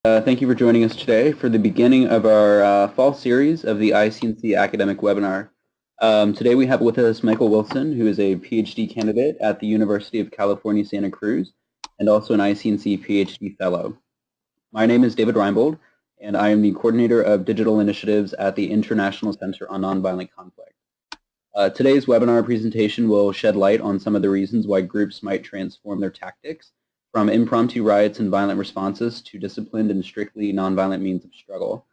Thank you for joining us today for the beginning of our fall series of the ICNC academic webinar. Today we have with us Michael Wilson, who is a PhD candidate at the University of California, Santa Cruz, and also an ICNC PhD fellow. My name is David Reinbold, and I am the coordinator of digital initiatives at the International Center on Nonviolent Conflict. Today's webinar presentation will shed light on some of the reasons why groups might transform their tactics from impromptu riots and violent responses to disciplined and strictly nonviolent means of struggle.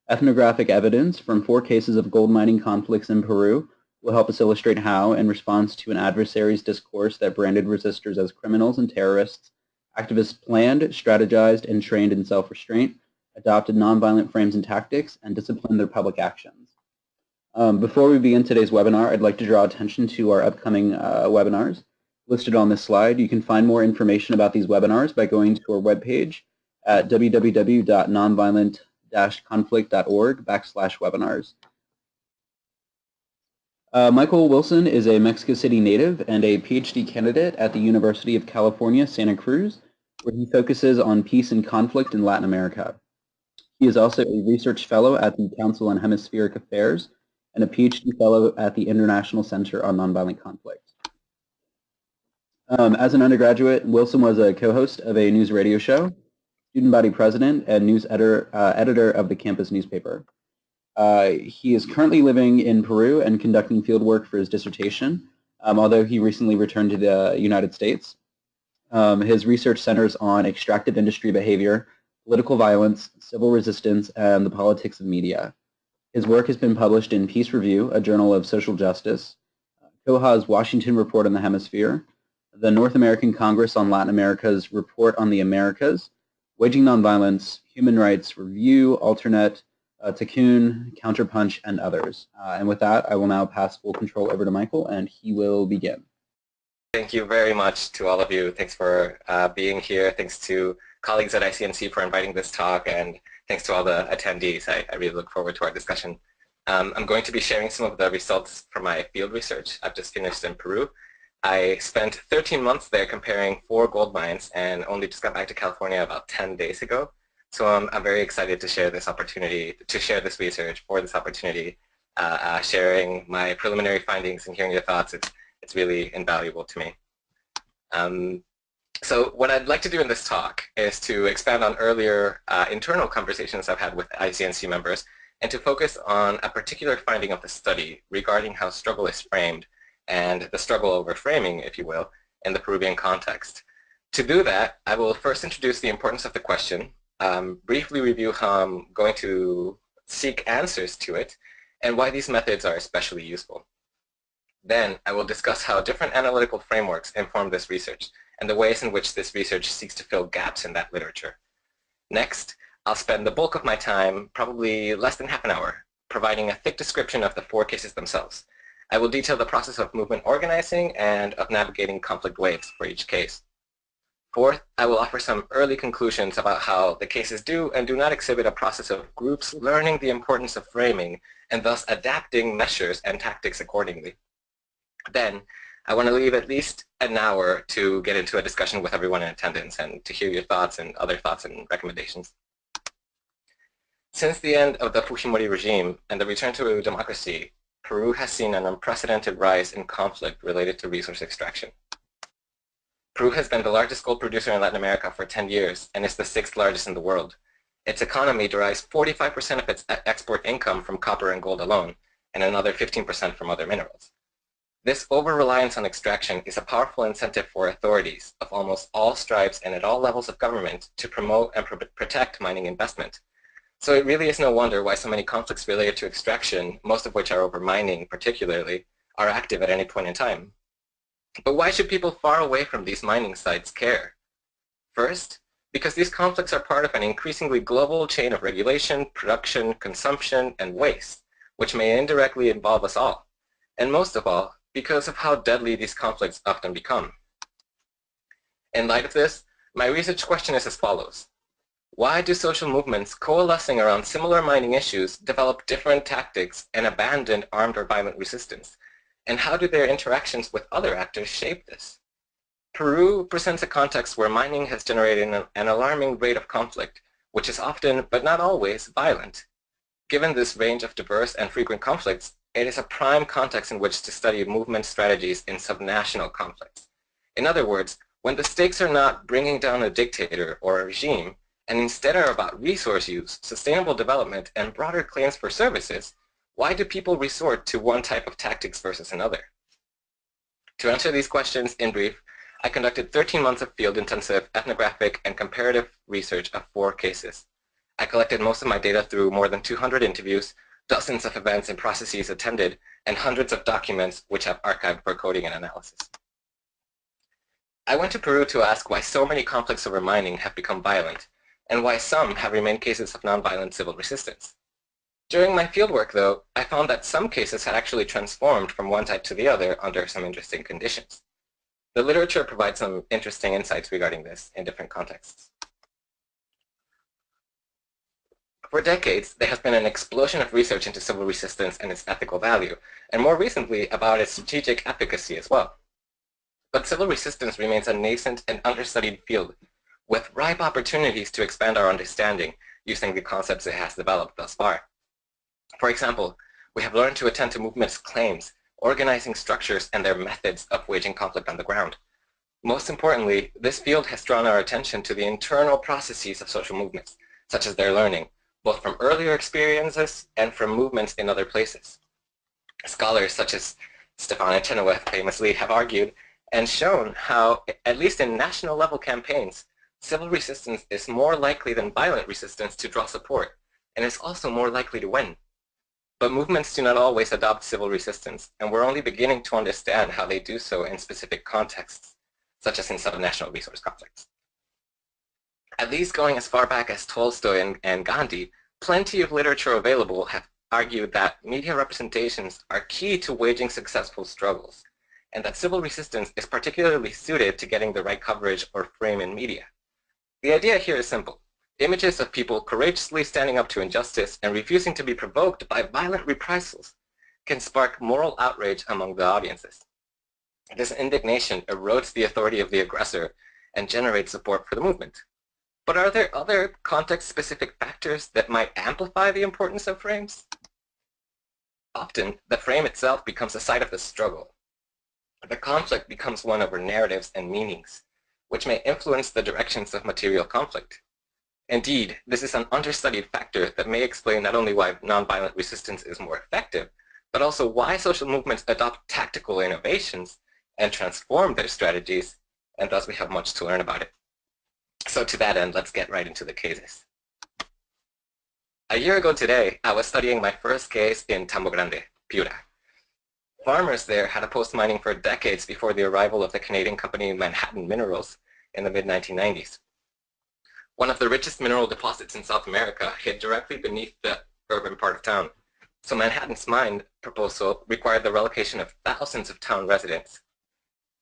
Ethnographic evidence from 4 cases of gold mining conflicts in Peru will help us illustrate how, in response to an adversary's discourse that branded resistors as criminals and terrorists, activists planned, strategized, and trained in self-restraint, adopted nonviolent frames and tactics, and disciplined their public actions. Before we begin today's webinar, I'd like to draw attention to our upcoming webinars. Listed on this slide, you can find more information about these webinars by going to our webpage at www.nonviolent-conflict.org/webinars. Michael Wilson is a Mexico City native and a PhD candidate at the University of California, Santa Cruz, where he focuses on peace and conflict in Latin America. He is also a research fellow at the Council on Hemispheric Affairs and a PhD fellow at the International Center on Nonviolent Conflict. As an undergraduate, Wilson was a co-host of a news radio show, student body president, and news editor of the campus newspaper. He is currently living in Peru and conducting fieldwork for his dissertation, although he recently returned to the United States. His research centers on extractive industry behavior, political violence, civil resistance, and the politics of media. His work has been published in Peace Review, a journal of social justice, COHA's Washington Report on the Hemisphere, the North American Congress on Latin America's Report on the Americas, Waging Nonviolence, Human Rights Review, Alternate, Tikkun, Counterpunch, and others. And with that, I will now pass full control over to Michael, and he will begin. Thank you very much to all of you. Thanks for being here. Thanks to colleagues at ICNC for inviting this talk, and thanks to all the attendees. I really look forward to our discussion. I'm going to be sharing some of the results from my field research I've just finished in Peru. I spent 13 months there comparing 4 gold mines and only just got back to California about 10 days ago. So I'm very excited to share this opportunity, to share this research for this opportunity, sharing my preliminary findings and hearing your thoughts. It's really invaluable to me. So what I'd like to do in this talk is to expand on earlier internal conversations I've had with ICNC members and to focus on a particular finding of the study regarding how struggle is framed and the struggle over framing, if you will, in the Peruvian context. To do that, I will first introduce the importance of the question, briefly review how I'm going to seek answers to it, and why these methods are especially useful. Then I will discuss how different analytical frameworks inform this research and the ways in which this research seeks to fill gaps in that literature. Next, I'll spend the bulk of my time, probably less than half an hour, providing a thick description of the 4 cases themselves. I will detail the process of movement organizing and of navigating conflict waves for each case. Fourth, I will offer some early conclusions about how the cases do and do not exhibit a process of groups learning the importance of framing and thus adapting measures and tactics accordingly. Then, I want to leave at least an hour to get into a discussion with everyone in attendance and to hear your thoughts and other thoughts and recommendations. Since the end of the Fujimori regime and the return to democracy, Peru has seen an unprecedented rise in conflict related to resource extraction. Peru has been the largest gold producer in Latin America for 10 years and is the 6th largest in the world. Its economy derives 45% of its export income from copper and gold alone, and another 15% from other minerals. This over-reliance on extraction is a powerful incentive for authorities of almost all stripes and at all levels of government to promote and protect mining investment. So it really is no wonder why so many conflicts related to extraction, most of which are over mining particularly, are active at any point in time. But why should people far away from these mining sites care? First, because these conflicts are part of an increasingly global chain of regulation, production, consumption, and waste, which may indirectly involve us all. And most of all, because of how deadly these conflicts often become. In light of this, my research question is as follows. Why do social movements coalescing around similar mining issues develop different tactics and abandon armed or violent resistance? And how do their interactions with other actors shape this? Peru presents a context where mining has generated an alarming rate of conflict, which is often, but not always, violent. Given this range of diverse and frequent conflicts, it is a prime context in which to study movement strategies in subnational conflicts. In other words, when the stakes are not bringing down a dictator or a regime, and instead are about resource use, sustainable development, and broader claims for services, why do people resort to one type of tactics versus another? To answer these questions in brief, I conducted 13 months of field-intensive ethnographic and comparative research of 4 cases. I collected most of my data through more than 200 interviews, dozens of events and processes attended, and hundreds of documents which I've archived for coding and analysis. I went to Peru to ask why so many conflicts over mining have become violent, and why some have remained cases of nonviolent civil resistance. During my fieldwork, though, I found that some cases had actually transformed from one type to the other under some interesting conditions. The literature provides some interesting insights regarding this in different contexts. For decades, there has been an explosion of research into civil resistance and its ethical value, and more recently about its strategic efficacy as well. But civil resistance remains a nascent and understudied field, with ripe opportunities to expand our understanding using the concepts it has developed thus far. For example, we have learned to attend to movements' claims, organizing structures, and their methods of waging conflict on the ground. Most importantly, this field has drawn our attention to the internal processes of social movements, such as their learning, both from earlier experiences and from movements in other places. Scholars such as Stefan Chenoweth famously have argued and shown how, at least in national level campaigns, civil resistance is more likely than violent resistance to draw support, and is also more likely to win. But movements do not always adopt civil resistance, and we're only beginning to understand how they do so in specific contexts, such as in subnational resource conflicts. At least going as far back as Tolstoy and Gandhi, plenty of literature available have argued that media representations are key to waging successful struggles, and that civil resistance is particularly suited to getting the right coverage or frame in media. The idea here is simple. Images of people courageously standing up to injustice and refusing to be provoked by violent reprisals can spark moral outrage among the audiences. This indignation erodes the authority of the aggressor and generates support for the movement. But are there other context-specific factors that might amplify the importance of frames? Often, the frame itself becomes a site of the struggle. The conflict becomes one over narratives and meanings, which may influence the directions of material conflict. Indeed, this is an understudied factor that may explain not only why nonviolent resistance is more effective, but also why social movements adopt tactical innovations and transform their strategies, and thus we have much to learn about it. So to that end, let's get right into the cases. A year ago today, I was studying my first case in Tambo Grande, Piura. Farmers there had opposed mining for decades before the arrival of the Canadian company Manhattan Minerals in the mid-1990s. One of the richest mineral deposits in South America hid directly beneath the urban part of town, so Manhattan's mine proposal required the relocation of thousands of town residents.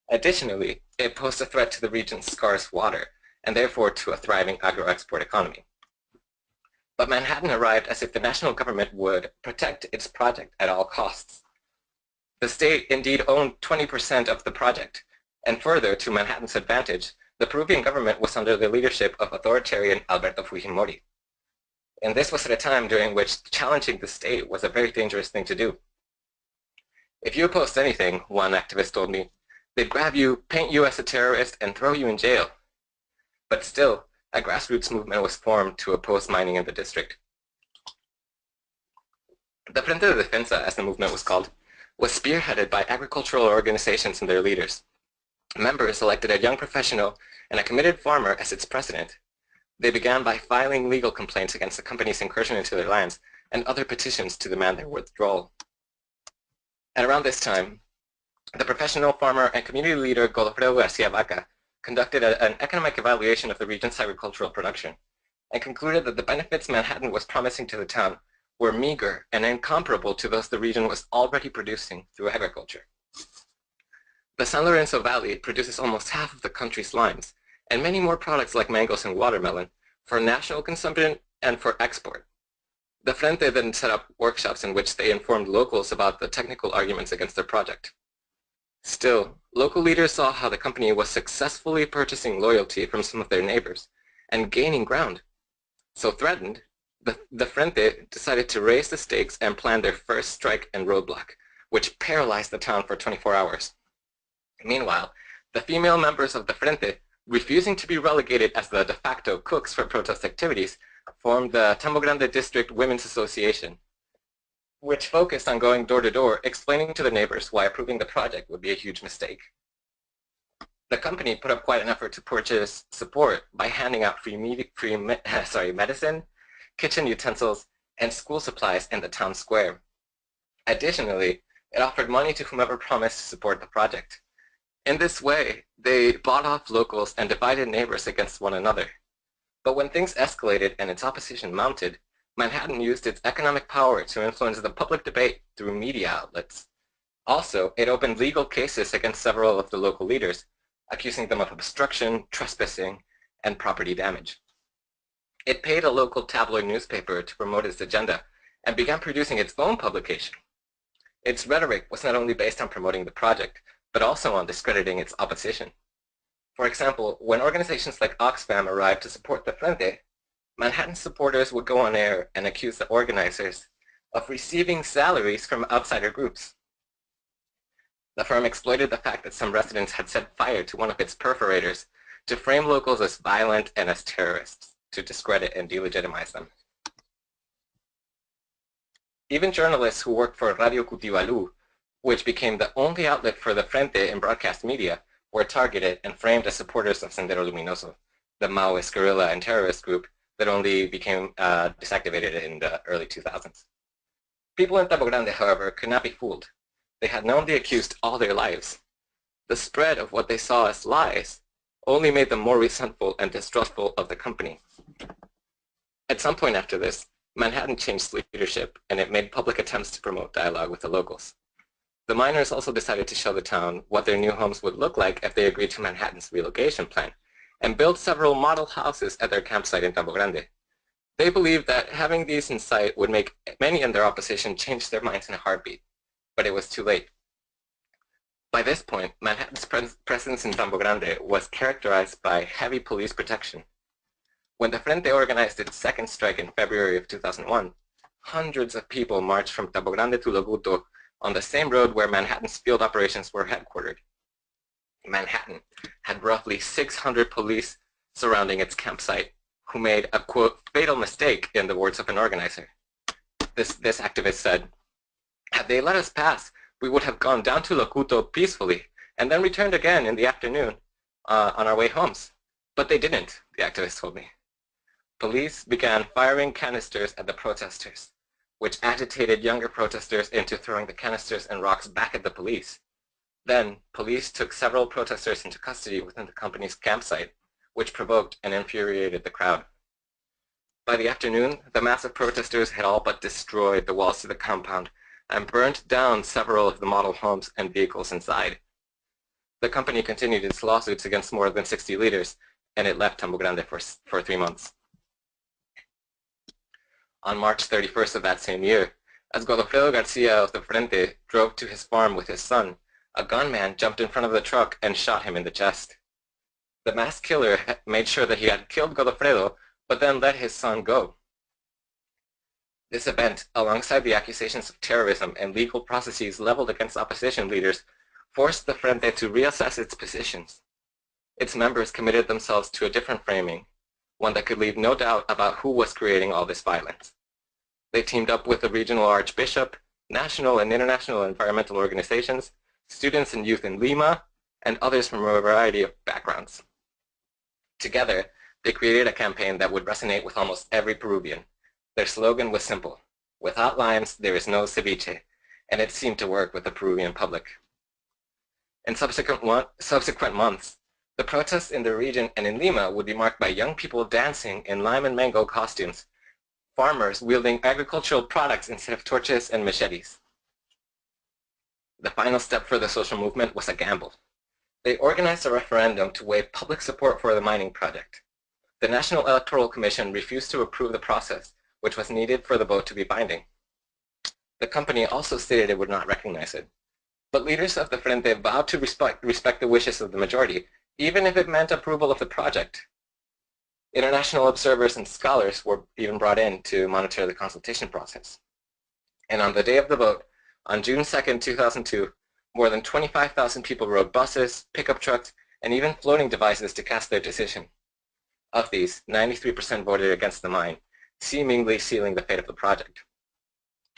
Additionally, it posed a threat to the region's scarce water, and therefore to a thriving agro-export economy. But Manhattan arrived as if the national government would protect its project at all costs. The state indeed owned 20% of the project, and further to Manhattan's advantage, the Peruvian government was under the leadership of authoritarian Alberto Fujimori. And this was at a time during which challenging the state was a very dangerous thing to do. If you opposed anything, one activist told me, they'd grab you, paint you as a terrorist, and throw you in jail. But still, a grassroots movement was formed to oppose mining in the district. The Frente de Defensa, as the movement was called, was spearheaded by agricultural organizations and their leaders. Members elected a young professional and a committed farmer as its president. They began by filing legal complaints against the company's incursion into their lands and other petitions to demand their withdrawal. At around this time, the professional farmer and community leader Godofredo Garcia Vaca conducted an economic evaluation of the region's agricultural production and concluded that the benefits Manhattan was promising to the town were meager and incomparable to those the region was already producing through agriculture. The San Lorenzo Valley produces almost half of the country's limes, and many more products like mangoes and watermelon, for national consumption and for export. The Frente then set up workshops in which they informed locals about the technical arguments against their project. Still, local leaders saw how the company was successfully purchasing loyalty from some of their neighbors and gaining ground. So threatened, the Frente decided to raise the stakes and plan their first strike and roadblock, which paralyzed the town for 24 hours. Meanwhile, the female members of the Frente, refusing to be relegated as the de facto cooks for protest activities, formed the Tambo Grande District Women's Association, which focused on going door to door, explaining to the neighbors why approving the project would be a huge mistake. The company put up quite an effort to purchase support by handing out free medicine, kitchen utensils, and school supplies in the town square. Additionally, it offered money to whomever promised to support the project. In this way, they bought off locals and divided neighbors against one another. But when things escalated and its opposition mounted, Manhattan used its economic power to influence the public debate through media outlets. Also, it opened legal cases against several of the local leaders, accusing them of obstruction, trespassing, and property damage. It paid a local tabloid newspaper to promote its agenda and began producing its own publication. Its rhetoric was not only based on promoting the project, but also on discrediting its opposition. For example, when organizations like Oxfam arrived to support the Frente, Manhattan supporters would go on air and accuse the organizers of receiving salaries from outsider groups. The firm exploited the fact that some residents had set fire to one of its perforators to frame locals as violent and as terrorists, to discredit and delegitimize them. Even journalists who worked for Radio Cutibalú, which became the only outlet for the Frente in broadcast media, were targeted and framed as supporters of Sendero Luminoso, the Maoist guerrilla and terrorist group that only became disactivated in the early 2000s. People in Tambo Grande, however, could not be fooled. They had known the accused all their lives. The spread of what they saw as lies only made them more resentful and distrustful of the company. At some point after this, Manhattan changed leadership, and it made public attempts to promote dialogue with the locals. The miners also decided to show the town what their new homes would look like if they agreed to Manhattan's relocation plan, and built several model houses at their campsite in Tambo Grande. They believed that having these in sight would make many in their opposition change their minds in a heartbeat, but it was too late. By this point, Manhattan's presence in Tambo Grande was characterized by heavy police protection. When the Frente organized its second strike in February of 2001, hundreds of people marched from Tambo Grande to Loguto on the same road where Manhattan's field operations were headquartered. Manhattan had roughly 600 police surrounding its campsite, who made a, quote, fatal mistake, in the words of an organizer. This activist said, "Had they let us pass, we would have gone down to Loguto peacefully and then returned again in the afternoon on our way homes. But they didn't," the activist told me. Police began firing canisters at the protesters, which agitated younger protesters into throwing the canisters and rocks back at the police. Then, police took several protesters into custody within the company's campsite, which provoked and infuriated the crowd. By the afternoon, the massive protesters had all but destroyed the walls to the compound and burnt down several of the model homes and vehicles inside. The company continued its lawsuits against more than 60 leaders, and it left Tambo Grande for 3 months. On March 31st of that same year, as Godofredo Garcia of the Frente drove to his farm with his son, a gunman jumped in front of the truck and shot him in the chest. The masked killer made sure that he had killed Godofredo, but then let his son go. This event, alongside the accusations of terrorism and legal processes leveled against opposition leaders, forced the Frente to reassess its positions. Its members committed themselves to a different framing, one that could leave no doubt about who was creating all this violence. They teamed up with the regional archbishop, national and international environmental organizations, students and youth in Lima, and others from a variety of backgrounds. Together, they created a campaign that would resonate with almost every Peruvian. Their slogan was simple: "Without limes, there is no ceviche," and it seemed to work with the Peruvian public. In subsequent months, the protests in the region and in Lima would be marked by young people dancing in lime and mango costumes, farmers wielding agricultural products instead of torches and machetes. The final step for the social movement was a gamble. They organized a referendum to weigh public support for the mining project. The National Electoral Commission refused to approve the process, which was needed for the vote to be binding. The company also stated it would not recognize it. But leaders of the Frente vowed to respect the wishes of the majority, even if it meant approval of the project. International observers and scholars were even brought in to monitor the consultation process. And on the day of the vote, on June 2nd, 2002, more than 25,000 people rode buses, pickup trucks, and even floating devices to cast their decision. Of these, 93% voted against the mine, seemingly sealing the fate of the project.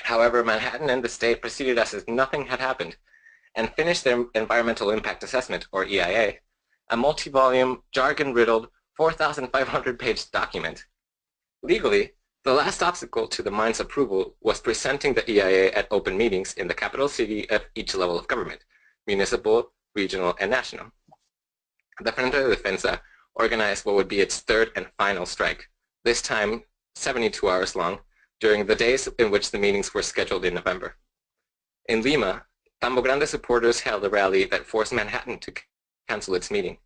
However, Manhattan and the state proceeded as if nothing had happened and finished their Environmental Impact Assessment, or EIA, a multi-volume, jargon-riddled, 4,500-page document. Legally, the last obstacle to the mine's approval was presenting the EIA at open meetings in the capital city of each level of government, municipal, regional, and national. The Frente de Defensa organized what would be its third and final strike, this time 72 hours long, during the days in which the meetings were scheduled in November. In Lima, Tambo Grande supporters held a rally that forced Manhattan to cancel its meeting.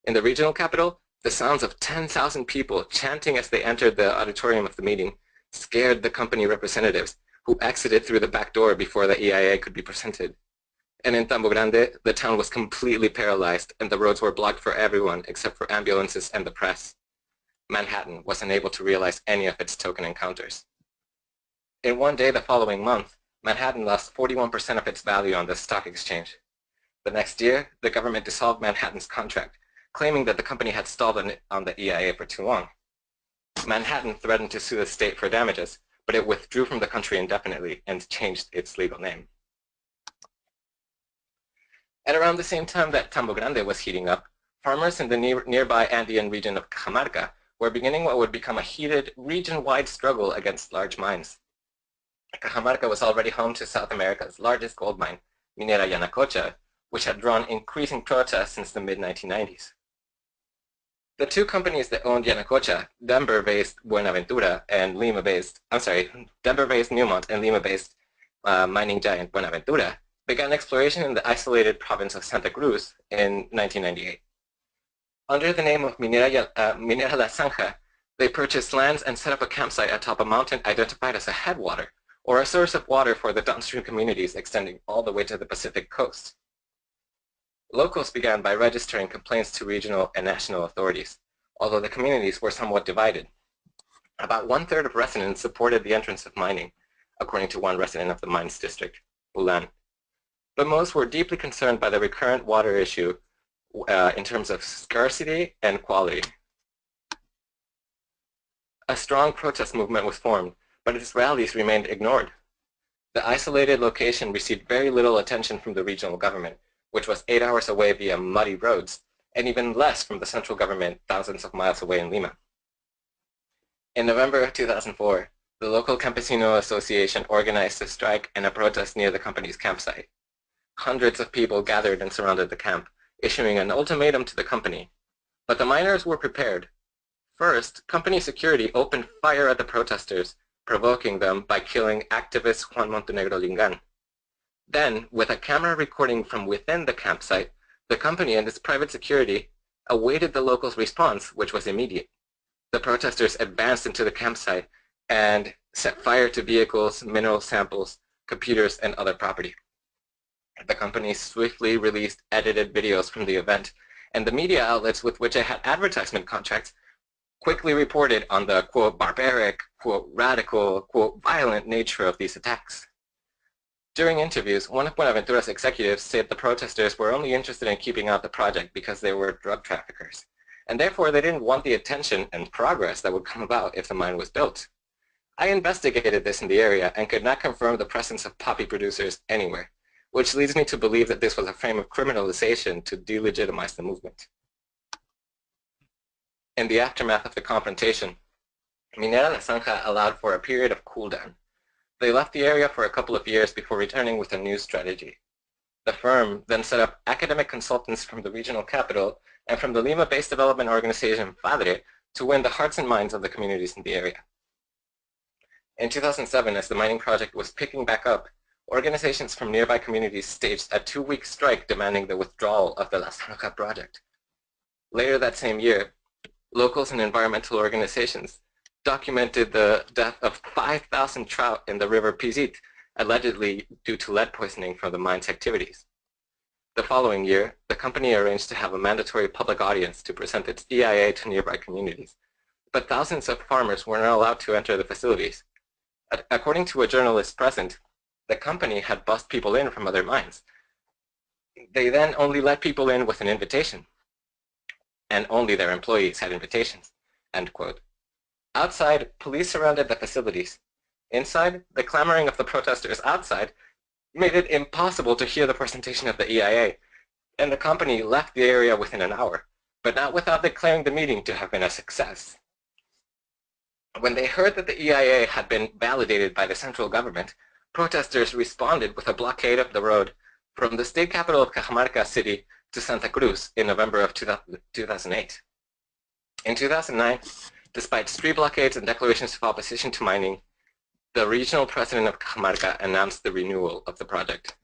In the regional capital, the sounds of 10,000 people chanting as they entered the auditorium of the meeting scared the company representatives, who exited through the back door before the EIA could be presented. And in Tambo Grande, the town was completely paralyzed and the roads were blocked for everyone except for ambulances and the press. Manhattan was unable to realize any of its token encounters. In one day the following month, Manhattan lost 41% of its value on the stock exchange. The next year, the government dissolved Manhattan's contract, claiming that the company had stalled on the EIA for too long. Manhattan threatened to sue the state for damages, but it withdrew from the country indefinitely and changed its legal name. At around the same time that Tambo Grande was heating up, farmers in the nearby Andean region of Cajamarca were beginning what would become a heated, region-wide struggle against large mines. Cajamarca was already home to South America's largest gold mine, Minera Yanacocha, which had drawn increasing protests since the mid-1990s. The two companies that owned Yanacocha, Denver-based Buenaventura and Denver-based Newmont and Lima-based mining giant Buenaventura, began exploration in the isolated province of Santa Cruz in 1998. Under the name of Minera La Zanja, they purchased lands and set up a campsite atop a mountain identified as a headwater, or a source of water for the downstream communities extending all the way to the Pacific coast. Locals began by registering complaints to regional and national authorities, although the communities were somewhat divided. About 1/3 of residents supported the entrance of mining, according to one resident of the mines district, Ulan. But most were deeply concerned by the recurrent water issue in terms of scarcity and quality. A strong protest movement was formed, but its rallies remained ignored. The isolated location received very little attention from the regional government, which was 8 hours away via muddy roads, and even less from the central government thousands of miles away in Lima. In November of 2004, the local Campesino Association organized a strike and a protest near the company's campsite. Hundreds of people gathered and surrounded the camp, issuing an ultimatum to the company. But the miners were prepared. First, company security opened fire at the protesters, provoking them by killing activist Juan Montenegro Lingan. Then, with a camera recording from within the campsite, the company and its private security awaited the locals' response, which was immediate. The protesters advanced into the campsite and set fire to vehicles, mineral samples, computers, and other property. The company swiftly released edited videos from the event, and the media outlets with which it had advertisement contracts quickly reported on the, quote, barbaric, quote, radical, quote, violent nature of these attacks. During interviews, one of Buenaventura's executives said the protesters were only interested in keeping out the project because they were drug traffickers, and therefore they didn't want the attention and progress that would come about if the mine was built. I investigated this in the area and could not confirm the presence of poppy producers anywhere, which leads me to believe that this was a frame of criminalization to delegitimize the movement. In the aftermath of the confrontation, Minera La Zanja allowed for a period of cool-down. They left the area for a couple of years before returning with a new strategy. The firm then set up academic consultants from the regional capital and from the Lima-based development organization Padre to win the hearts and minds of the communities in the area. In 2007, as the mining project was picking back up, organizations from nearby communities staged a 2-week strike demanding the withdrawal of the La Zanja project. Later that same year, locals and environmental organizations documented the death of 5,000 trout in the river Pizit, allegedly due to lead poisoning from the mine's activities. The following year, the company arranged to have a mandatory public audience to present its EIA to nearby communities, but thousands of farmers were not allowed to enter the facilities. According to a journalist present, the company had bussed people in from other mines. They then only let people in with an invitation, and only their employees had invitations, end quote. Outside, police surrounded the facilities. Inside, the clamoring of the protesters outside made it impossible to hear the presentation of the EIA, and the company left the area within an hour, but not without declaring the meeting to have been a success. When they heard that the EIA had been validated by the central government, protesters responded with a blockade of the road from the state capital of Cajamarca City to Santa Cruz in November of 2008. In 2009, despite street blockades and declarations of opposition to mining, the regional president of Cajamarca announced the renewal of the project.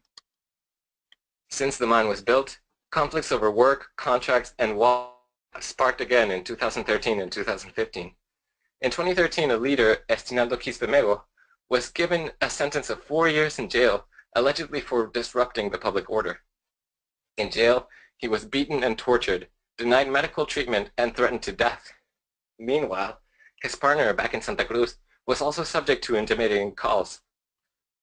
Since the mine was built, conflicts over work, contracts, and walls sparked again in 2013 and 2015. In 2013, a leader, Estinaldo Quispe, was given a sentence of 4 years in jail, allegedly for disrupting the public order. In jail, he was beaten and tortured, denied medical treatment, and threatened to death. Meanwhile, his partner back in Santa Cruz was also subject to intimidating calls.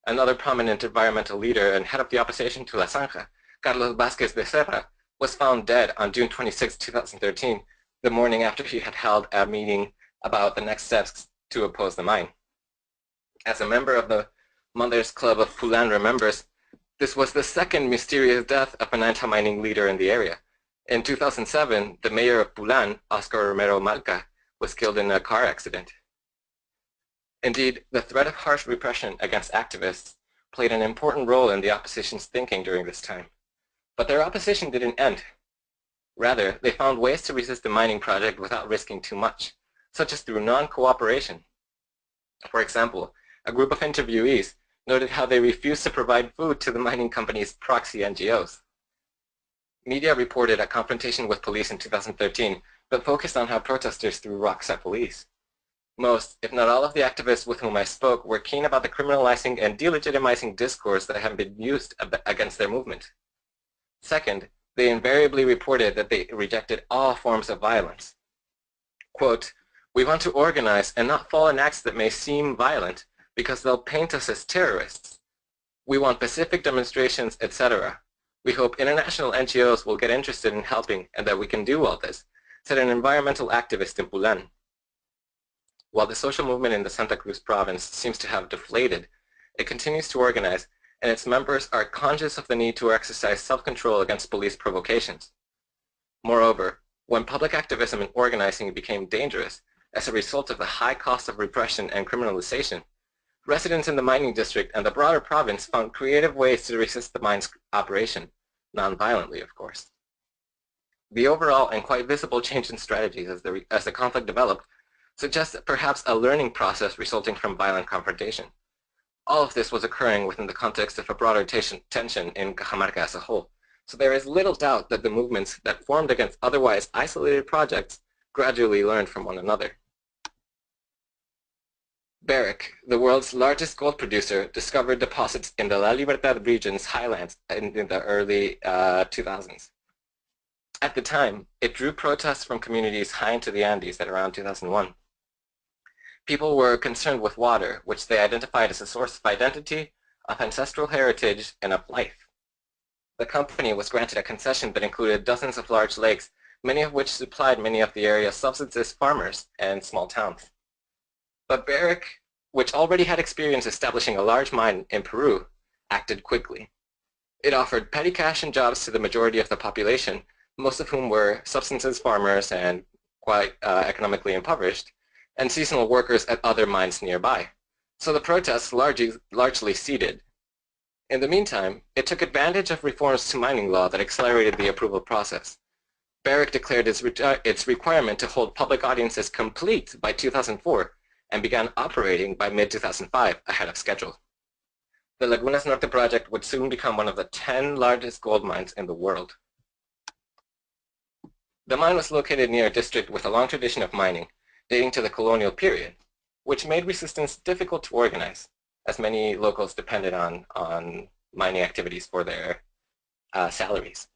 Another prominent environmental leader and head of the opposition to La Zanja, Carlos Vázquez de Serra, was found dead on June 26, 2013, the morning after he had held a meeting about the next steps to oppose the mine. As a member of the Mothers Club of Pulan remembers, this was the second mysterious death of an anti-mining leader in the area. In 2007, the mayor of Pulan, Oscar Romero Malca, was killed in a car accident. Indeed, the threat of harsh repression against activists played an important role in the opposition's thinking during this time. But their opposition didn't end. Rather, they found ways to resist the mining project without risking too much, such as through non-cooperation. For example, a group of interviewees noted how they refused to provide food to the mining company's proxy NGOs. Media reported a confrontation with police in 2013, but focused on how protesters threw rocks at police. Most, if not all, of the activists with whom I spoke were keen about the criminalizing and delegitimizing discourse that had been used against their movement. Second, they invariably reported that they rejected all forms of violence. Quote, "We want to organize and not fall in acts that may seem violent because they'll paint us as terrorists. We want pacific demonstrations, etc. We hope international NGOs will get interested in helping and that we can do all this," said an environmental activist in Pulan. While the social movement in the Santa Cruz province seems to have deflated, it continues to organize, and its members are conscious of the need to exercise self-control against police provocations. Moreover, when public activism and organizing became dangerous as a result of the high cost of repression and criminalization, residents in the mining district and the broader province found creative ways to resist the mine's operation, non-violently, of course. The overall and quite visible change in strategies as the conflict developed suggests perhaps a learning process resulting from violent confrontation. All of this was occurring within the context of a broader tension in Cajamarca as a whole, so there is little doubt that the movements that formed against otherwise isolated projects gradually learned from one another. Barrick, the world's largest gold producer, discovered deposits in the La Libertad region's highlands in the early 2000s. At the time, it drew protests from communities high into the Andes at around 2001. People were concerned with water, which they identified as a source of identity, of ancestral heritage, and of life. The company was granted a concession that included dozens of large lakes, many of which supplied many of the area's subsistence farmers and small towns. But Barrick, which already had experience establishing a large mine in Peru, acted quickly. It offered petty cash and jobs to the majority of the population, most of whom were subsistence farmers and quite economically impoverished, and seasonal workers at other mines nearby. So the protests largely ceded. In the meantime, it took advantage of reforms to mining law that accelerated the approval process. Barrick declared its requirement to hold public audiences complete by 2004 and began operating by mid-2005 ahead of schedule. The Lagunas Norte project would soon become one of the 10 largest gold mines in the world. The mine was located near a district with a long tradition of mining, dating to the colonial period, which made resistance difficult to organize, as many locals depended on mining activities for their salaries.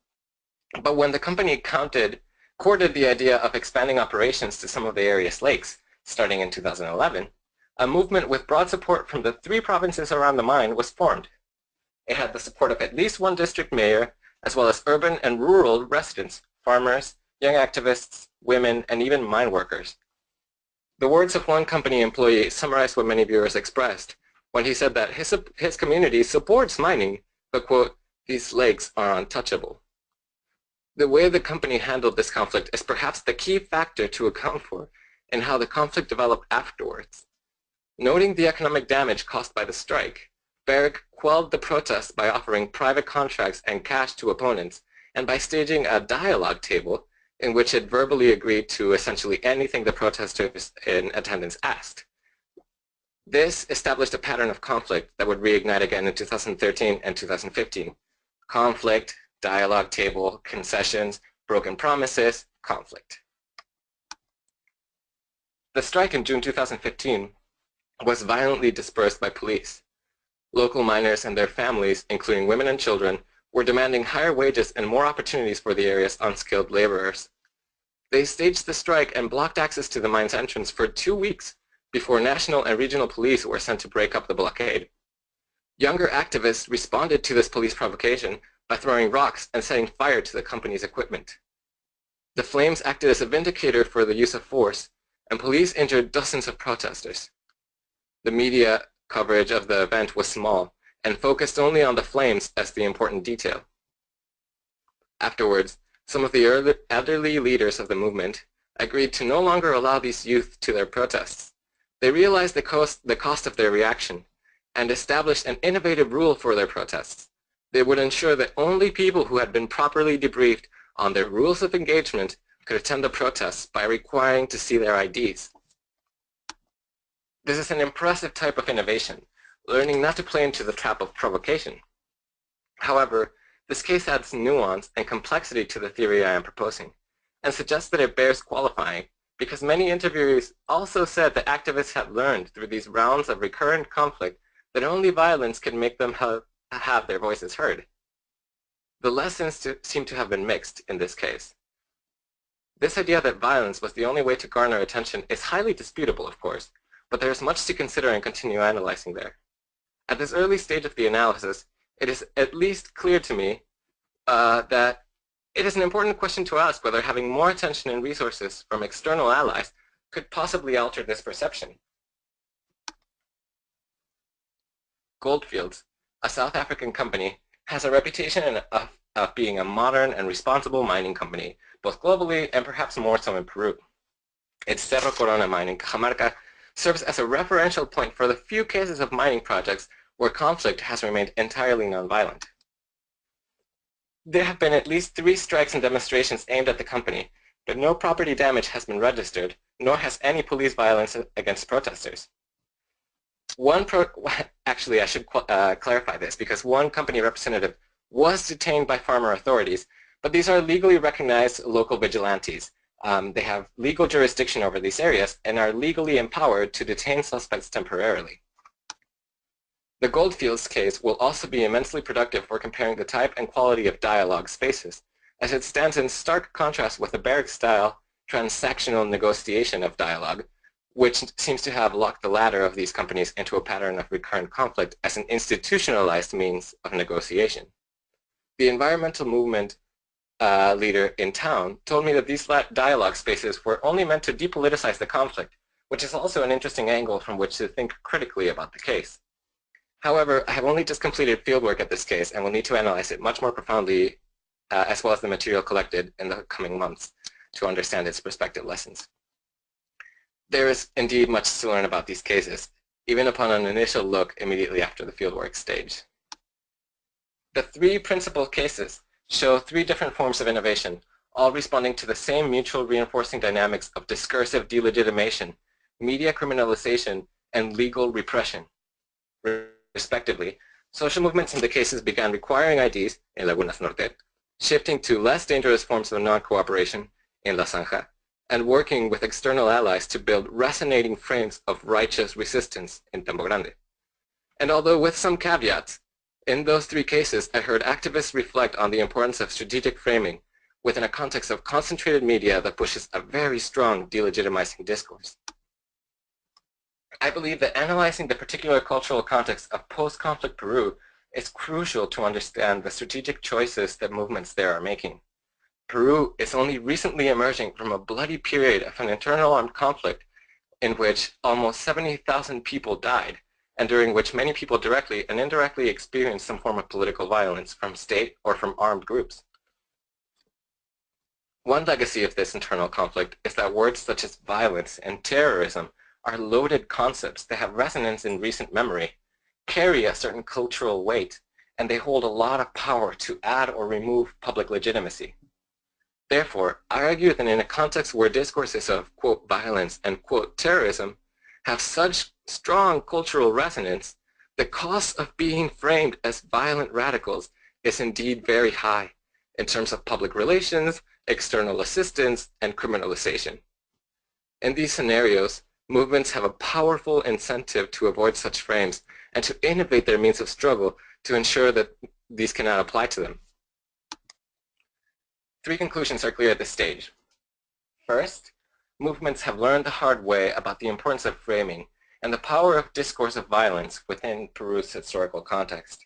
But when the company counted courted the idea of expanding operations to some of the area's lakes, starting in 2011, a movement with broad support from the 3 provinces around the mine was formed. It had the support of at least one district mayor, as well as urban and rural residents, farmers, young activists, women, and even mine workers. The words of one company employee summarize what many viewers expressed when he said that his community supports mining, but, quote, these lakes are untouchable. The way the company handled this conflict is perhaps the key factor to account for in how the conflict developed afterwards. Noting the economic damage caused by the strike, Barrick quelled the protests by offering private contracts and cash to opponents, and by staging a dialogue table in which it verbally agreed to essentially anything the protesters in attendance asked. This established a pattern of conflict that would reignite again in 2013 and 2015. Conflict, dialogue table, concessions, broken promises, conflict. The strike in June 2015 was violently dispersed by police. Local miners and their families, including women and children, were demanding higher wages and more opportunities for the area's unskilled laborers. They staged the strike and blocked access to the mine's entrance for 2 weeks before national and regional police were sent to break up the blockade. Younger activists responded to this police provocation by throwing rocks and setting fire to the company's equipment. The flames acted as a vindicator for the use of force, and police injured dozens of protesters. The media coverage of the event was small and focused only on the flames as the important detail. Afterwards, some of the elderly leaders of the movement agreed to no longer allow these youth to their protests. They realized the cost of their reaction and established an innovative rule for their protests. They would ensure that only people who had been properly debriefed on their rules of engagement could attend the protests by requiring to see their IDs. This is an impressive type of innovation, learning not to play into the trap of provocation. However, this case adds nuance and complexity to the theory I am proposing, and suggests that it bears qualifying, because many interviewees also said that activists had learned through these rounds of recurrent conflict that only violence can make them have their voices heard. The lessons seem to have been mixed in this case. This idea that violence was the only way to garner attention is highly disputable, of course, but there is much to consider and continue analyzing there. At this early stage of the analysis, it is at least clear to me that it is an important question to ask whether having more attention and resources from external allies could possibly alter this perception. Goldfields, a South African company, has a reputation of being a modern and responsible mining company, both globally and perhaps more so in Peru. Its Cerro Corona mine in Cajamarca serves as a referential point for the few cases of mining projects where conflict has remained entirely nonviolent. There have been at least 3 strikes and demonstrations aimed at the company, but no property damage has been registered, nor has any police violence against protesters. Actually, I should clarify this, because one company representative was detained by farmer authorities, but these are legally recognized local vigilantes. They have legal jurisdiction over these areas and are legally empowered to detain suspects temporarily. The Goldfields case will also be immensely productive for comparing the type and quality of dialogue spaces, as it stands in stark contrast with the Barrick-style transactional negotiation of dialogue, which seems to have locked the latter of these companies into a pattern of recurrent conflict as an institutionalized means of negotiation. The environmental movement leader in town told me that these dialogue spaces were only meant to depoliticize the conflict, which is also an interesting angle from which to think critically about the case. However, I have only just completed fieldwork at this case and will need to analyze it much more profoundly, as well as the material collected in the coming months, to understand its prospective lessons. There is indeed much to learn about these cases, even upon an initial look immediately after the fieldwork stage. The 3 principal cases show 3 different forms of innovation, all responding to the same mutual reinforcing dynamics of discursive delegitimation, media criminalization, and legal repression. Respectively, social movements in the cases began requiring IDs in Lagunas Norte, shifting to less dangerous forms of non-cooperation in La Zanja, and working with external allies to build resonating frames of righteous resistance in Tambo Grande. And although with some caveats, in those 3 cases I heard activists reflect on the importance of strategic framing, within a context of concentrated media that pushes a very strong delegitimizing discourse. I believe that analyzing the particular cultural context of post-conflict Peru is crucial to understand the strategic choices that movements there are making. Peru is only recently emerging from a bloody period of an internal armed conflict in which almost 70,000 people died, and during which many people directly and indirectly experienced some form of political violence from state or from armed groups. One legacy of this internal conflict is that words such as violence and terrorism are loaded concepts that have resonance in recent memory, carry a certain cultural weight, and they hold a lot of power to add or remove public legitimacy. Therefore, I argue that in a context where discourses of, quote, violence and, quote, terrorism have such strong cultural resonance, the cost of being framed as violent radicals is indeed very high in terms of public relations, external assistance, and criminalization. In these scenarios, movements have a powerful incentive to avoid such frames and to innovate their means of struggle to ensure that these cannot apply to them. Three conclusions are clear at this stage. First, movements have learned the hard way about the importance of framing and the power of discourse of violence within Peru's historical context.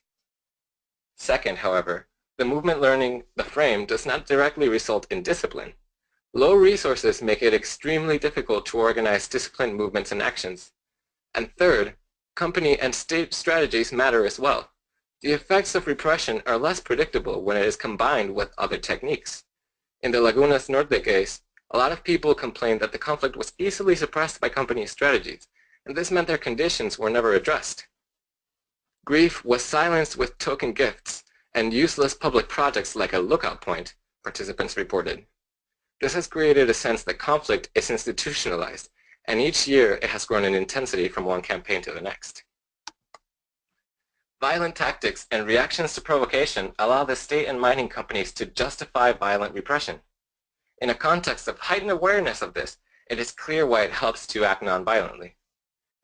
Second, however, the movement learning the frame does not directly result in discipline. Low resources make it extremely difficult to organize disciplined movements and actions. And third, company and state strategies matter as well. The effects of repression are less predictable when it is combined with other techniques. In the Lagunas Norte case, a lot of people complained that the conflict was easily suppressed by company strategies, and this meant their conditions were never addressed. Grief was silenced with token gifts and useless public projects like a lookout point, participants reported. This has created a sense that conflict is institutionalized, and each year it has grown in intensity from one campaign to the next. Violent tactics and reactions to provocation allow the state and mining companies to justify violent repression. In a context of heightened awareness of this, it is clear why it helps to act nonviolently.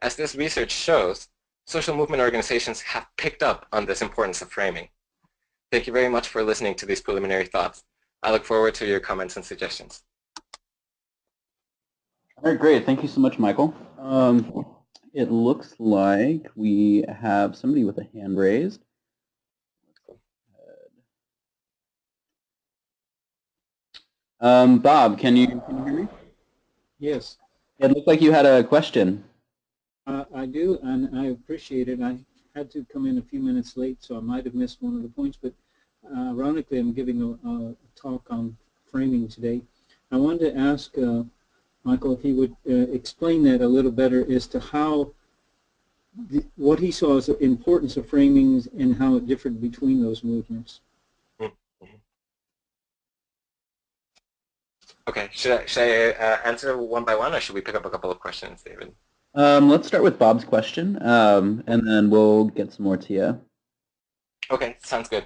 As this research shows, social movement organizations have picked up on this importance of framing. Thank you very much for listening to these preliminary thoughts. I look forward to your comments and suggestions. All right, great. Thank you so much, Michael. It looks like we have somebody with a hand raised. Bob, can you hear me? Yes. It looked like you had a question. I do, and I appreciate it. I had to come in a few minutes late, so I might have missed one of the points, but ironically, I'm giving a talk on framing today. I wanted to ask Michael if he would explain that a little better as to how what he saw as the importance of framings and how it differed between those movements. Okay, should I answer one by one, or should we pick up a couple of questions, David? Let's start with Bob's question, and then we'll get some more to you. Okay, sounds good.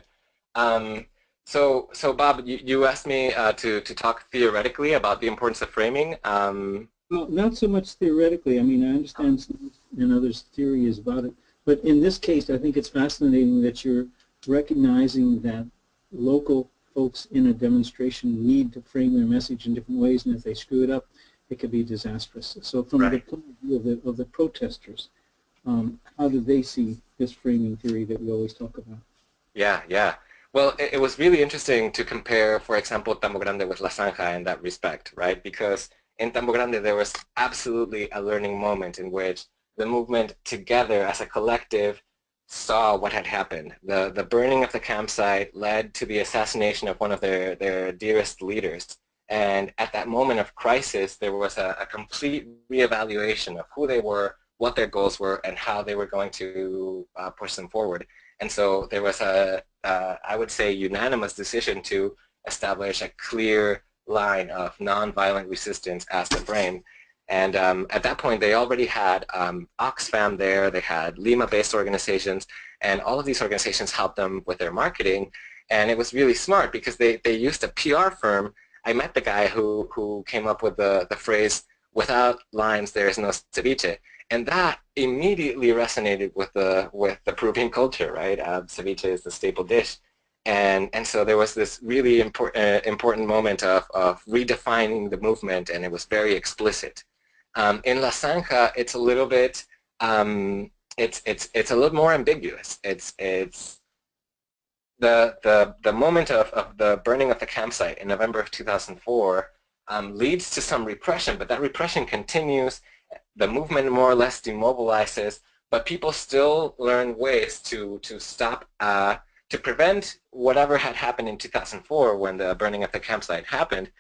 So Bob, you asked me to talk theoretically about the importance of framing. Well, not so much theoretically. I mean, I understand some and others' theories about it, but in this case, I think it's fascinating that you're recognizing that local folks in a demonstration need to frame their message in different ways, and if they screw it up, it could be disastrous. So from the point of view of the protesters, how do they see this framing theory that we always talk about? Yeah. Well, it was really interesting to compare, for example, Tambo Grande with La Zanja in that respect, right? Because in Tambo Grande, there was absolutely a learning moment in which the movement together as a collective saw what had happened. The burning of the campsite led to the assassination of one of their dearest leaders. And at that moment of crisis, there was a complete reevaluation of who they were, what their goals were, and how they were going to push them forward. And so there was I would say, unanimous decision to establish a clear line of nonviolent resistance as the frame. And at that point, they already had Oxfam there, they had Lima-based organizations, and all of these organizations helped them with their marketing. And it was really smart because they used a PR firm. I met the guy who came up with the phrase, "Without limes, there is no ceviche." And that immediately resonated with the Peruvian culture, right? Ceviche is the staple dish. And so there was this really important moment of redefining the movement, and it was very explicit. In La Zanja, it's a little bit it's a little more ambiguous. It's the moment of the burning of the campsite in November of 2004 leads to some repression, but that repression continues. The movement more or less demobilizes, but people still learn ways to stop, to prevent whatever had happened in 2004 when the burning of the campsite happened,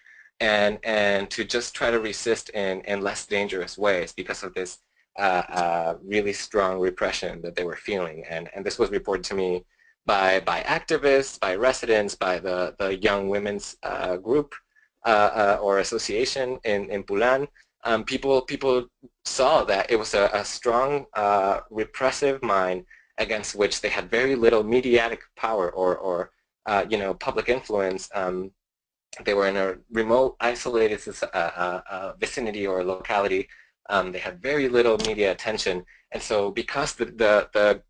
and to just try to resist in less dangerous ways because of this really strong repression that they were feeling. And this was reported to me by activists, by residents, by the young women's group or association in Pulan. People saw that it was a strong repressive mind against which they had very little mediatic power or public influence. They were in a remote, isolated vicinity or locality. They had very little media attention, and so because the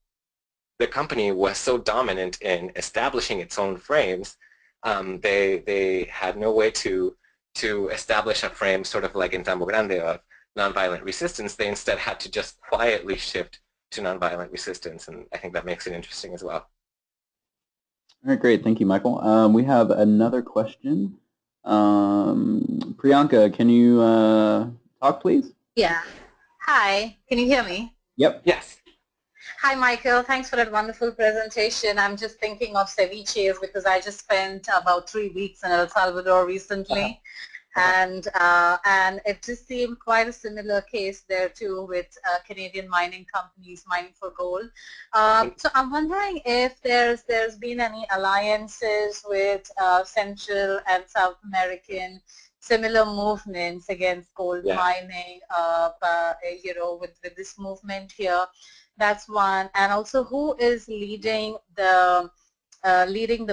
company was so dominant in establishing its own frames, they had no way to establish a frame sort of like in Tambo Grande of nonviolent resistance. They instead had to just quietly shift to nonviolent resistance, and I think that makes it interesting as well. All right, great. Thank you, Michael. We have another question. Priyanka, can you talk, please? Yeah. Hi. Can you hear me? Yep. Yes. Hi, Michael. Thanks for that wonderful presentation. I'm just thinking of ceviches because I just spent about 3 weeks in El Salvador recently. And it just seemed quite a similar case there too with Canadian mining companies mining for gold. So I'm wondering if there's been any alliances with Central and South American similar movements against gold mining, with this movement here. That's one. And also, who is leading the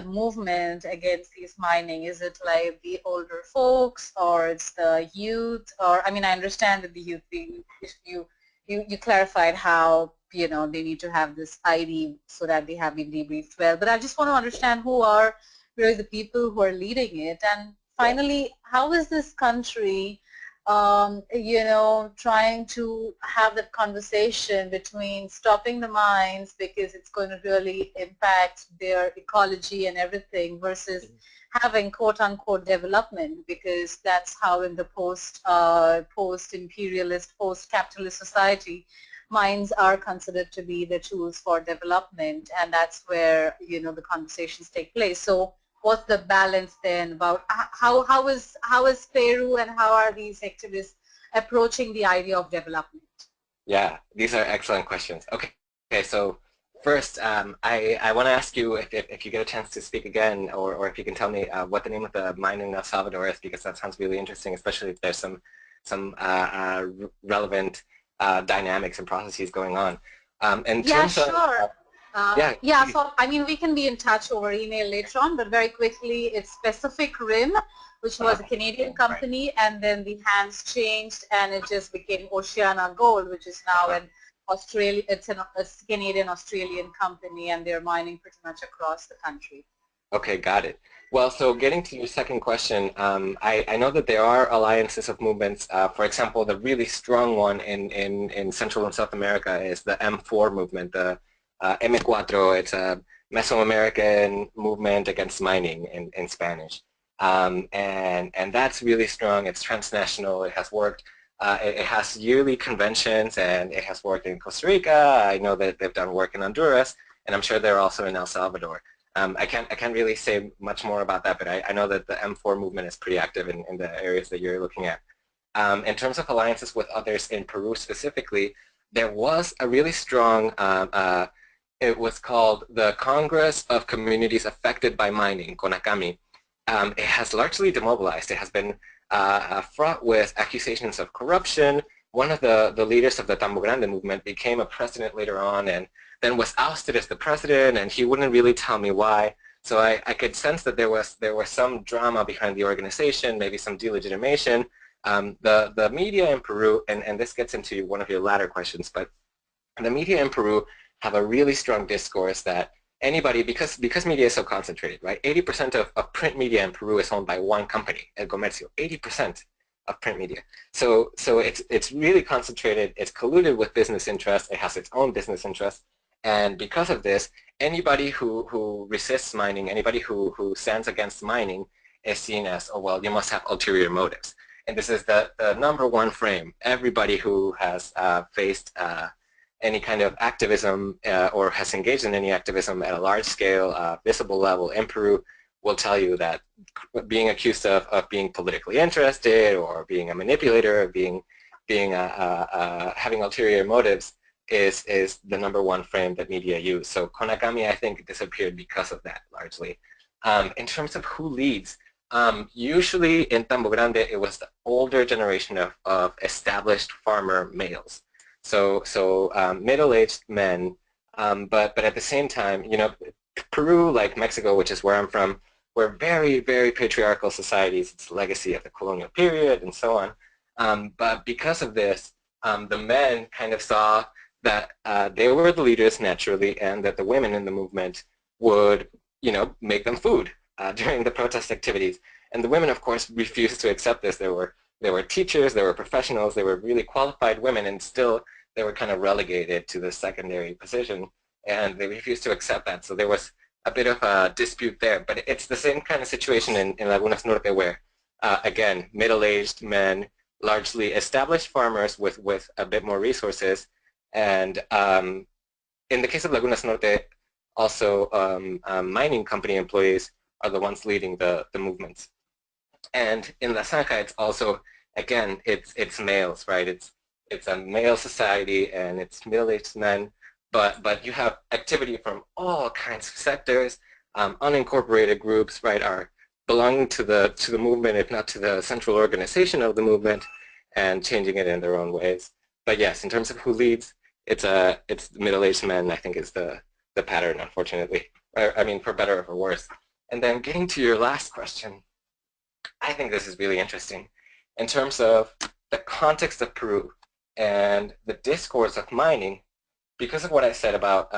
movement against these mining? Is it like the older folks, or it's the youth? Or I mean, I understand that the youth. You clarified how they need to have this ID so that they have been debriefed well. But I just want to understand who are really the people who are leading it. And finally, how is this country, trying to have that conversation between stopping the mines because it's going to really impact their ecology and everything versus having quote-unquote development, because that's how in the post-imperialist, post-capitalist society, mines are considered to be the tools for development, and that's where the conversations take place. So what's the balance then about how is Peru and how are these activists approaching the idea of development? Yeah, these are excellent questions. Okay, so first, I want to ask you if you get a chance to speak again, or if you can tell me what the name of the mine in El Salvador is, because that sounds really interesting, especially if there's some relevant dynamics and processes going on. Yeah, sure. So I mean, we can be in touch over email later on, but very quickly, it's Pacific Rim, which was a Canadian company, and then the hands changed, and it just became Oceana Gold, which is now an Australia. It's a Canadian-Australian company, and they're mining pretty much across the country. Okay, got it. Well, so getting to your second question, I know that there are alliances of movements. For example, the really strong one in Central and South America is the M4 movement, the M4, it's a Mesoamerican movement against mining in Spanish. And that's really strong. It's transnational. It has worked. It has yearly conventions, and it has worked in Costa Rica. I know that they've done work in Honduras, and I'm sure they're also in El Salvador. I can't really say much more about that, but I know that the M4 movement is pretty active in the areas that you're looking at. In terms of alliances with others in Peru specifically, there was a really strong it was called the Congress of Communities Affected by Mining, CONACAMI. It has largely demobilized. It has been fraught with accusations of corruption. One of the leaders of the Tambo Grande movement became a president later on, and then was ousted as the president, and he wouldn't really tell me why. So I could sense that there was some drama behind the organization, maybe some delegitimation. The media in Peru, and this gets into one of your latter questions, but the media in Peru have a really strong discourse that anybody, because media is so concentrated, right? 80% of print media in Peru is owned by one company, El Comercio. 80% of print media. So it's really concentrated. It's colluded with business interests. It has its own business interests. And because of this, anybody who resists mining, anybody who stands against mining is seen as, oh, well, you must have ulterior motives. And this is the number one frame. Everybody who has faced any kind of activism or has engaged in any activism at a large scale, visible level in Peru will tell you that being accused of being politically interested or being a manipulator, or having ulterior motives is the number one frame that media use. So Konagami, I think, disappeared because of that largely. In terms of who leads, usually in Tambo Grande, it was the older generation of established farmer males. So middle-aged men, but at the same time, you know, Peru, like Mexico, which is where I'm from, were very, very patriarchal societies. It's the legacy of the colonial period and so on. But because of this, the men kind of saw that they were the leaders naturally, and that the women in the movement would, you know, make them food during the protest activities. And the women, of course, refused to accept this. There were teachers, there were professionals, they were really qualified women, and still they were kind of relegated to the secondary position, and they refused to accept that. So there was a bit of a dispute there. But it's the same kind of situation in Lagunas Norte, where, again, middle-aged men, largely established farmers with a bit more resources. And in the case of Lagunas Norte, also mining company employees are the ones leading the movements. And in La Zanja, it's also, again, it's males, right? It's a male society, and it's middle-aged men, but you have activity from all kinds of sectors. Unincorporated groups, right, are belonging to the movement, if not to the central organization of the movement, and changing it in their own ways. But yes, in terms of who leads, it's middle-aged men, I think, is the pattern, unfortunately. I mean, for better or for worse. And then getting to your last question, I think this is really interesting. In terms of the context of Peru and the discourse of mining, because of what I said about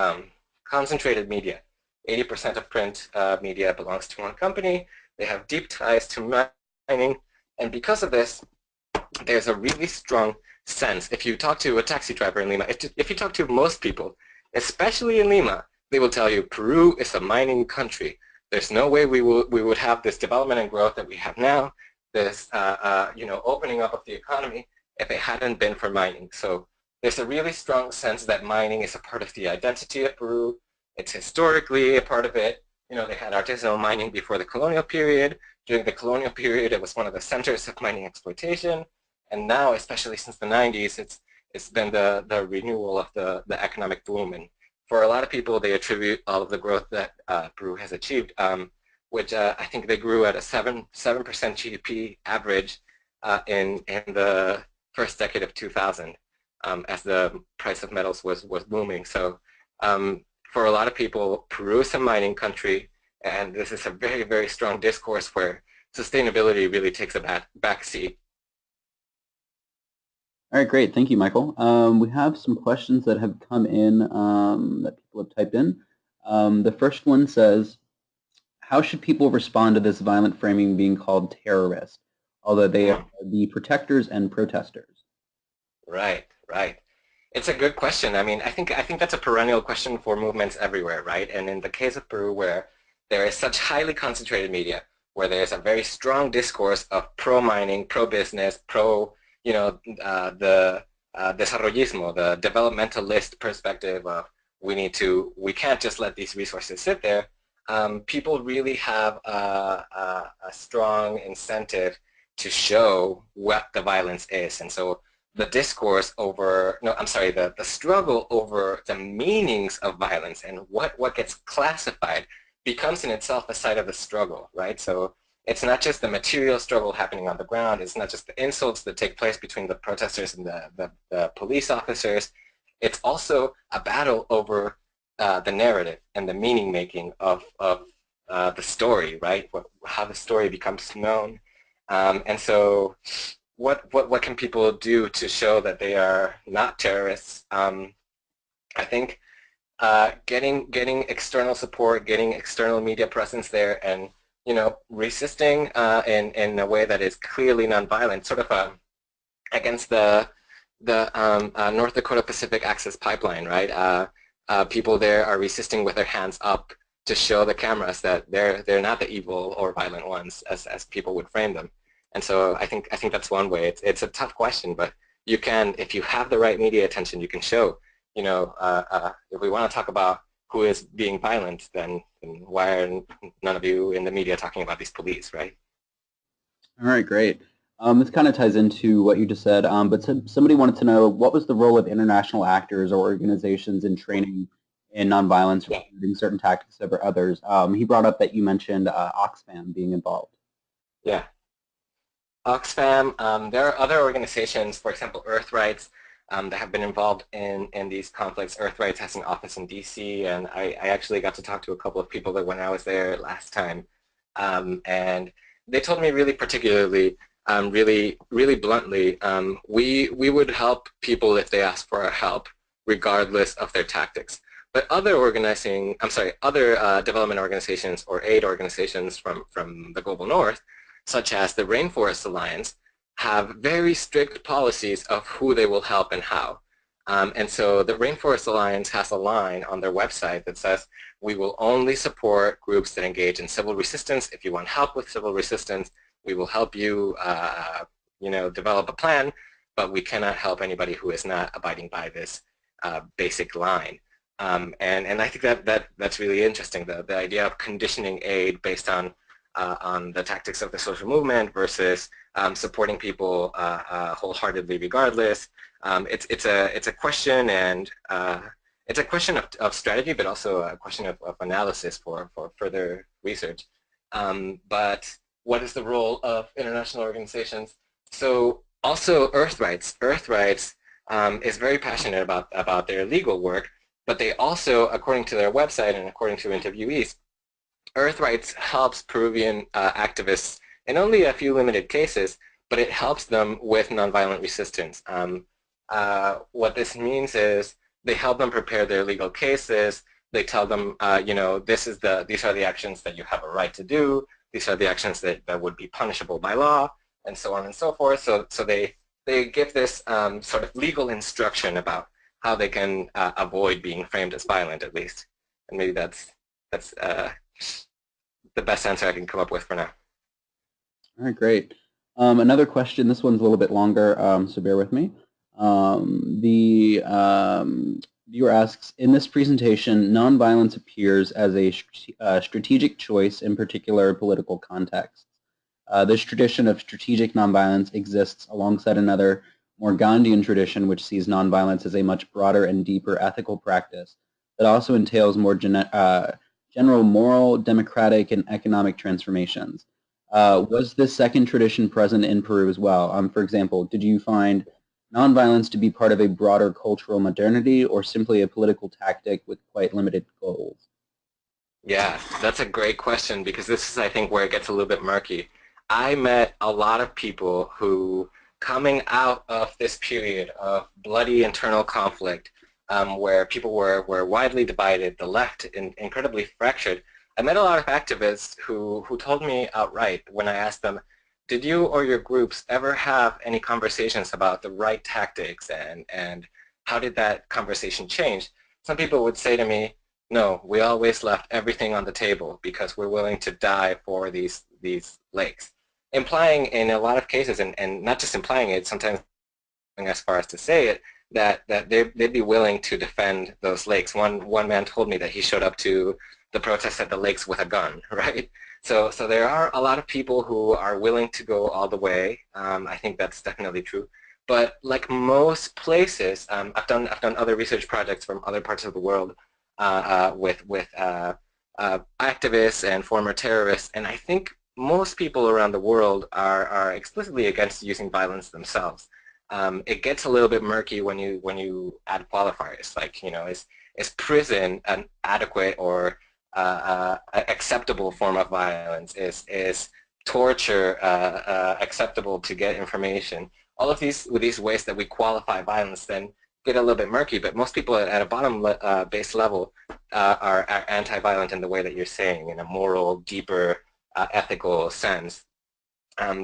concentrated media, 80% of print media belongs to one company. They have deep ties to mining. And because of this, there's a really strong sense. If you talk to a taxi driver in Lima, if you talk to most people, especially in Lima, they will tell you Peru is a mining country. There's no way we would have this development and growth that we have now, this you know, opening up of the economy, if it hadn't been for mining. So there's a really strong sense that mining is a part of the identity of Peru. It's historically a part of it. You know, they had artisanal mining before the colonial period. During the colonial period, it was one of the centers of mining exploitation. And now, especially since the 90s, it's been the renewal of the economic boom. And for a lot of people, they attribute all of the growth that Peru has achieved, which I think they grew at a 7% GDP average in the first decade of 2000, as the price of metals was booming. So for a lot of people, Peru is a mining country, and this is a very, very strong discourse where sustainability really takes a back seat. All right, great. Thank you, Michael. We have some questions that have come in that people have typed in. The first one says, how should people respond to this violent framing being called terrorist, although they are the protectors and protesters? Right, right. It's a good question. I mean, I think that's a perennial question for movements everywhere, right? And in the case of Peru, where there is such highly concentrated media, where there's a very strong discourse of pro-mining, pro-business, you know, the desarrollismo, the developmentalist perspective of we can't just let these resources sit there. People really have a strong incentive to show what the violence is. And so the discourse over, no, I'm sorry, the struggle over the meanings of violence and what gets classified becomes in itself a side of the struggle, right? So it's not just the material struggle happening on the ground. It's not just the insults that take place between the protesters and the police officers. It's also a battle over the narrative and the meaning making of the story, right? How the story becomes known. And so what can people do to show that they are not terrorists? I think getting external support, getting external media presence there, and resisting in a way that is clearly nonviolent, sort of against the North Dakota Pacific Access Pipeline, right? People there are resisting with their hands up to show the cameras that they're not the evil or violent ones as people would frame them. And so I think that's one way. It's a tough question, but you can, if you have the right media attention, you can show. If we want to talk about who is being violent, then why are none of you in the media talking about these police, right? All right, great. This kind of ties into what you just said, but somebody wanted to know what was the role of international actors or organizations in training in nonviolence, recommending certain tactics over others. He brought up that you mentioned Oxfam being involved. Yeah. Oxfam, there are other organizations, for example, Earth Rights, that have been involved in these conflicts. Earth Rights has an office in DC, and I actually got to talk to a couple of people that when I was there last time. And they told me really particularly, really bluntly, we would help people if they asked for our help, regardless of their tactics. But other development organizations or aid organizations from the global north, such as the Rainforest Alliance, have very strict policies of who they will help and how. And so the Rainforest Alliance has a line on their website that says, we will only support groups that engage in civil resistance. If you want help with civil resistance, we will help you, develop a plan, but we cannot help anybody who is not abiding by this basic line. And I think that's really interesting, the idea of conditioning aid based on the tactics of the social movement versus supporting people wholeheartedly regardless. It's a question, and it's a question of strategy, but also a question of analysis for further research. But what is the role of international organizations? So also Earth Rights. Earth Rights is very passionate about their legal work, but they also, according to their website and according to interviewees, Earth Rights helps Peruvian activists in only a few limited cases, but it helps them with nonviolent resistance. What this means is they help them prepare their legal cases. They tell them, these are the actions that you have a right to do. These are the actions that would be punishable by law, and so on and so forth. So they give this sort of legal instruction about how they can avoid being framed as violent, at least. And maybe that's the best answer I can come up with for now. All right, great. Another question, this one's a little bit longer, so bear with me. The viewer asks, in this presentation, nonviolence appears as a strategic choice in particular political contexts. This tradition of strategic nonviolence exists alongside another more Gandhian tradition which sees nonviolence as a much broader and deeper ethical practice that also entails more general moral, democratic, and economic transformations. Was this second tradition present in Peru as well? For example, did you find nonviolence to be part of a broader cultural modernity or simply a political tactic with quite limited goals? Yeah, that's a great question, because this is, I think, where it gets a little bit murky. I met a lot of people who, coming out of this period of bloody internal conflict, where people were widely divided, the left incredibly fractured, I met a lot of activists who told me outright when I asked them, did you or your groups ever have any conversations about the right tactics, and how did that conversation change? Some people would say to me, no, we always left everything on the table because we're willing to die for these lakes. Implying in a lot of cases, and not just implying it, sometimes going as far as to say it, that they'd be willing to defend those lakes. One man told me that he showed up to the protest at the lakes with a gun, right? So there are a lot of people who are willing to go all the way. I think that's definitely true. But like most places, I've done other research projects from other parts of the world with activists and former terrorists, and I think most people around the world are explicitly against using violence themselves. It gets a little bit murky when you add qualifiers, like, is prison an adequate or acceptable form of violence? Is torture acceptable to get information? All of these ways that we qualify violence, then get a little bit murky, but most people at a bottom base level are anti-violent in the way that you're saying, in a moral, deeper, ethical sense.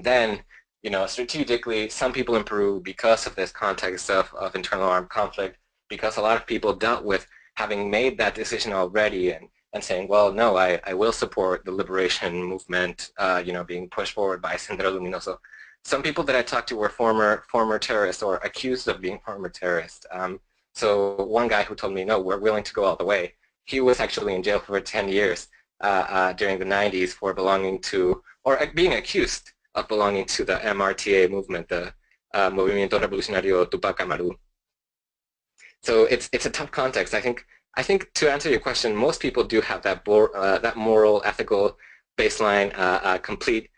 Then, you know, strategically, some people in Peru, because of this context of internal armed conflict, because a lot of people dealt with having made that decision already and saying, well, no, I will support the liberation movement, you know, being pushed forward by Sendero Luminoso. Some people that I talked to were former terrorists or accused of being former terrorists. So one guy who told me, no, we're willing to go all the way. He was actually in jail for 10 years during the 90s for belonging to, or being accused of belonging to the MRTA movement, the Movimiento Revolucionario Tupac Amaru. So it's a tough context. I think to answer your question, most people do have that that moral, ethical baseline, complete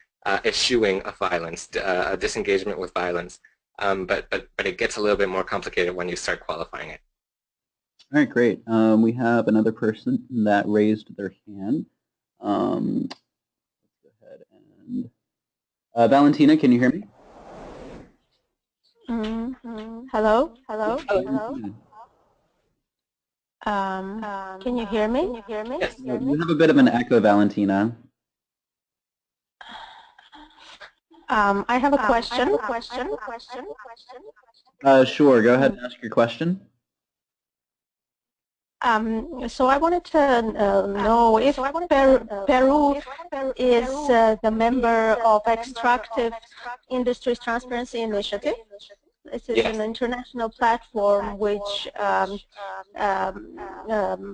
eschewing of violence, a disengagement with violence. But it gets a little bit more complicated when you start qualifying it. All right, great. We have another person that raised their hand. Let's go ahead and Valentina, can you hear me? Hello? Can you hear me? Yes. You have a bit of an echo, Valentina. I have a question. Sure, go ahead and ask your question. So I wanted to know if Peru is the member of Extractive Industries Transparency Initiative. This is an international platform which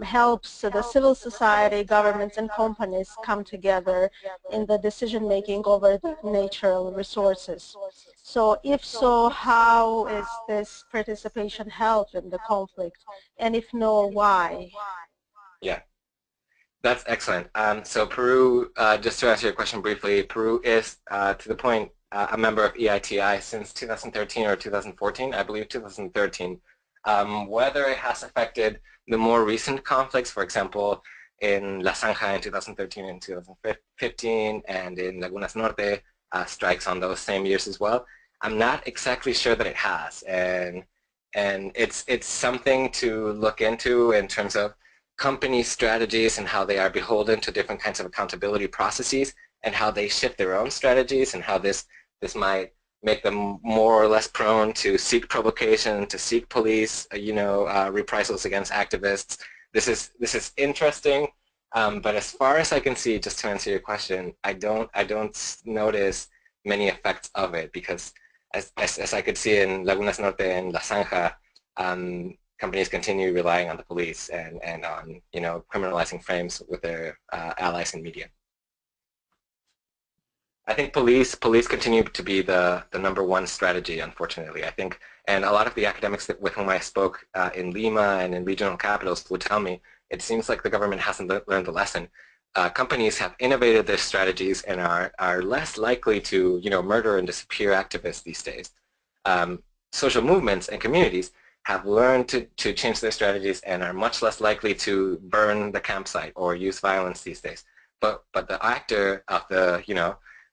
helps the civil society, governments, and companies come together in the decision-making over natural resources. So if so, how is this participation help in the conflict? And if no, why? Yeah, that's excellent. So Peru, just to answer your question briefly, Peru is, to the point, a member of EITI since 2013 or 2014, I believe 2013. Whether it has affected the more recent conflicts, for example, in La Zanja in 2013 and 2015, and in Lagunas Norte, strikes on those same years as well, I'm not exactly sure that it has. And it's something to look into in terms of company strategies and how they are beholden to different kinds of accountability processes and how they shift their own strategies and how this might make them more or less prone to seek provocation, to seek police, reprisals against activists. This is interesting, but as far as I can see, just to answer your question, I don't notice many effects of it because as I could see in Lagunas Norte and La Zanja, companies continue relying on the police and on criminalizing frames with their allies in media. I think police continue to be the number one strategy, unfortunately. I think, and a lot of the academics with whom I spoke in Lima and in regional capitals would tell me it seems like the government hasn't learned the lesson. Companies have innovated their strategies and are less likely to murder and disappear activists these days. Social movements and communities have learned to change their strategies and are much less likely to burn the campsite or use violence these days. But the actor of the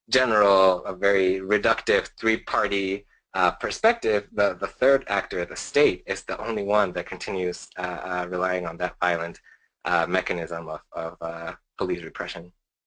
general, a very reductive three-party perspective, the third actor, the state, is the only one that continues relying on that violent mechanism of police repression.